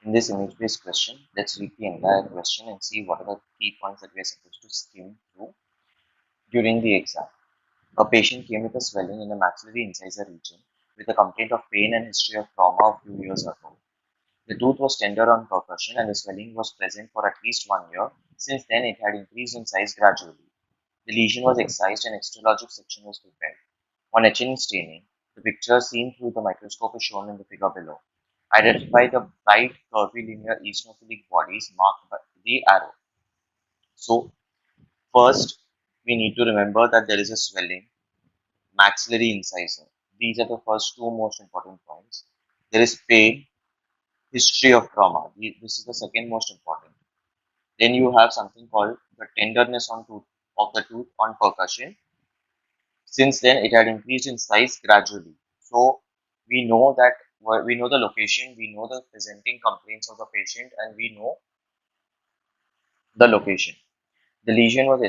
In this image-based question, let's read the entire question and see what are the key points that we are supposed to skim through during the exam. A patient came with a swelling in the maxillary incisor region with a complaint of pain and history of trauma a few years ago. The tooth was tender on percussion and the swelling was present for at least 1 year. Since then, it had increased in size gradually. The lesion was excised and extralogic section was prepared. On HNE staining, the picture seen through the microscope is shown in the figure below. Identify the bright curvilinear eosinophilic bodies marked by the arrow. So, first, we need to remember that there is a swelling, maxillary incisor. These are the first two most important points. There is pain, history of trauma. This is the second most important. Then you have something called the tenderness of the tooth on percussion. Since then, it had increased in size gradually. So we know that we know the location, we know the presenting complaints of the patient, and we know the location. The lesion was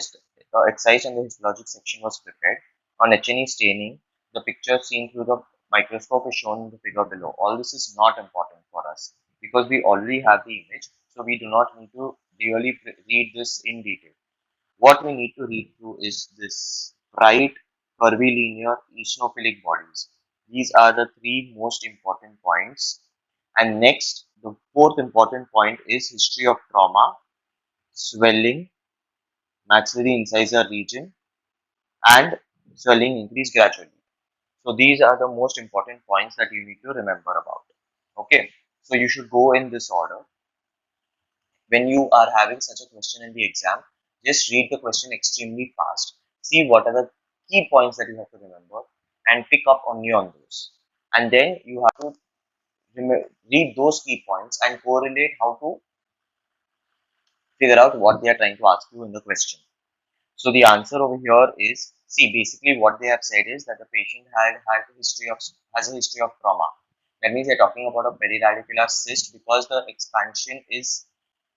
excised and the histologic section was prepared. On HNE staining, the picture seen through the microscope is shown in the figure below. All this is not important for us because we already have the image, so we do not need to really read this in detail. What we need to read through is this bright, curvilinear, eosinophilic bodies. These are the three most important points. And next, the fourth important point is history of trauma, swelling, maxillary incisor region, and swelling increase gradually. So these are the most important points that you need to remember about. Okay, so you should go in this order. When you are having such a question in the exam, just read the question extremely fast. See what are the key points that you have to remember and pick up only on those. And then you have to read those key points and correlate how to figure out what they are trying to ask you in the question. So the answer over here is, see, basically what they have said is that the patient has a history of trauma. That means they're talking about a periradicular cyst because the expansion is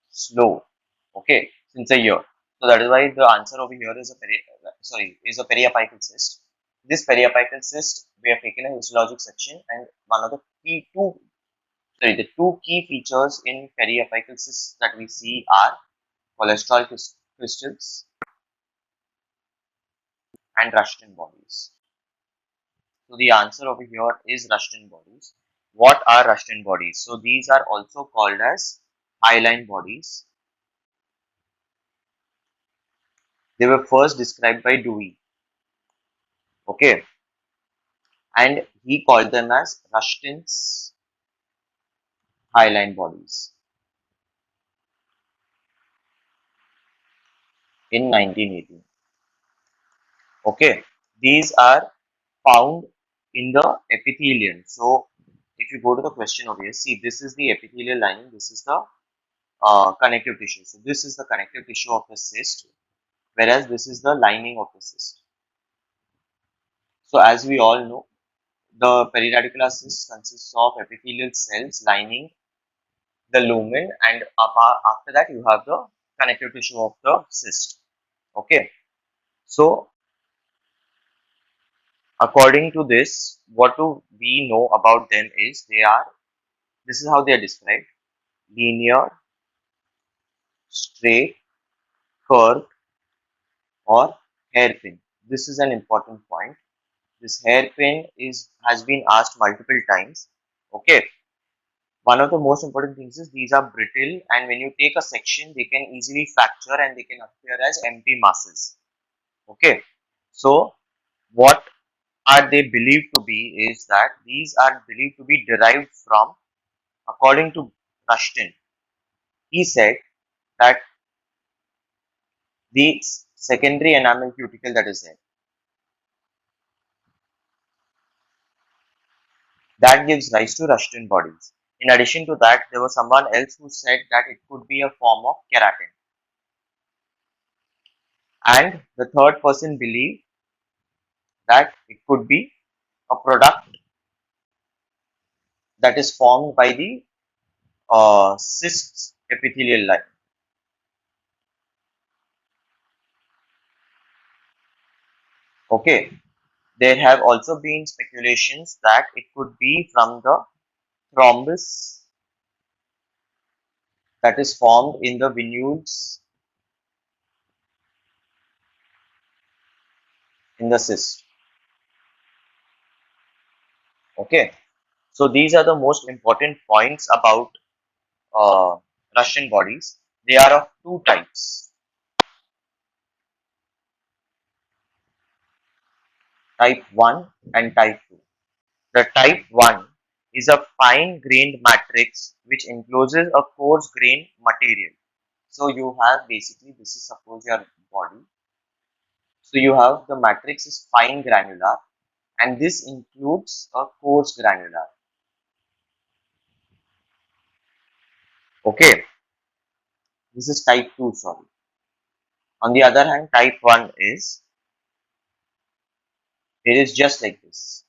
slow. Okay, since a year. So that is why the answer over here is a periapical cyst. This periapical cyst, we have taken a histologic section, and one of the the two key features in periapical cysts that we see are cholesterol crystals and Rushton bodies. So the answer over here is Rushton bodies. What are Rushton bodies? So these are also called as hyaline bodies. They were first described by Dewey. Okay, and he called them as Rushton's hyaline bodies in 1918. Okay, these are found in the epithelium. So if you go to the question over here, see, this is the epithelial lining, this is the connective tissue. So this is the connective tissue of the cyst, whereas this is the lining of the cyst. So as we all know, the periradicular cyst consists of epithelial cells lining the lumen, and after that you have the connective tissue of the cyst. Okay, so according to this, what do we know about them is this is how they are described: linear, straight, curved, or hairpin. This is an important point. This hairpin has been asked multiple times. Okay, one of the most important things is these are brittle, and when you take a section, they can easily fracture and they can appear as empty masses. Okay, so what are they believed to be is that these are believed to be derived from, according to Rushton, he said that the secondary enamel cuticle that is there, that gives rise to Rushton bodies. In addition to that, there was someone else who said that it could be a form of keratin. And the third person believed that it could be a product that is formed by the cysts epithelial line. Okay, there have also been speculations that it could be from the thrombus that is formed in the venules in the cyst. Okay, so these are the most important points about uh, Russian bodies. They are of two types, type 1 and type 2. The type 1 is a fine grained matrix which encloses a coarse grained material. So you have basically, this is suppose your body. So you have the matrix is fine granular and this includes a coarse granular. Okay, this is type 2, sorry. On the other hand, type 1 is, it is just like this.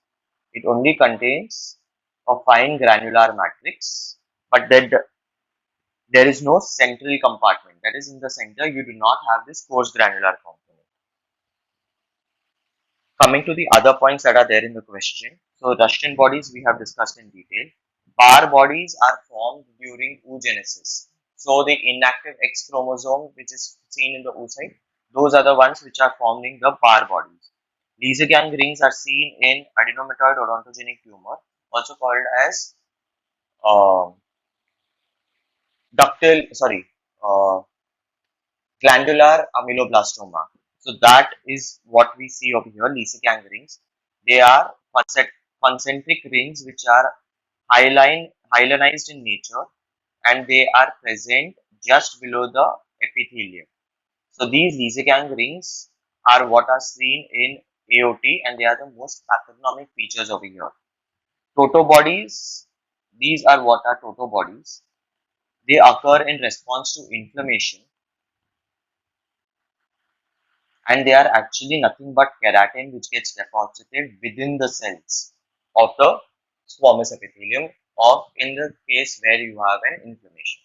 It only contains a fine granular matrix, but then there is no central compartment. That is, in the center, you do not have this coarse granular component. Coming to the other points that are there in the question. So, Russian bodies we have discussed in detail. Bar bodies are formed during oogenesis. So, the inactive X chromosome, which is seen in the oocyte, those are the ones which are forming the bar bodies. Lysogang rings are seen in adenomatoid odontogenic tumor, also called as uh, uh, glandular ameloblastoma. So that is what we see over here, Lysogang rings. They are concentric rings which are hyalinized in nature and they are present just below the epithelium. So these Lysogang rings are what are seen in AOT and they are the most pathognomic features over here. Toto bodies, these are what are toto bodies. They occur in response to inflammation and they are actually nothing but keratin which gets deposited within the cells of the squamous epithelium of in the case where you have an inflammation.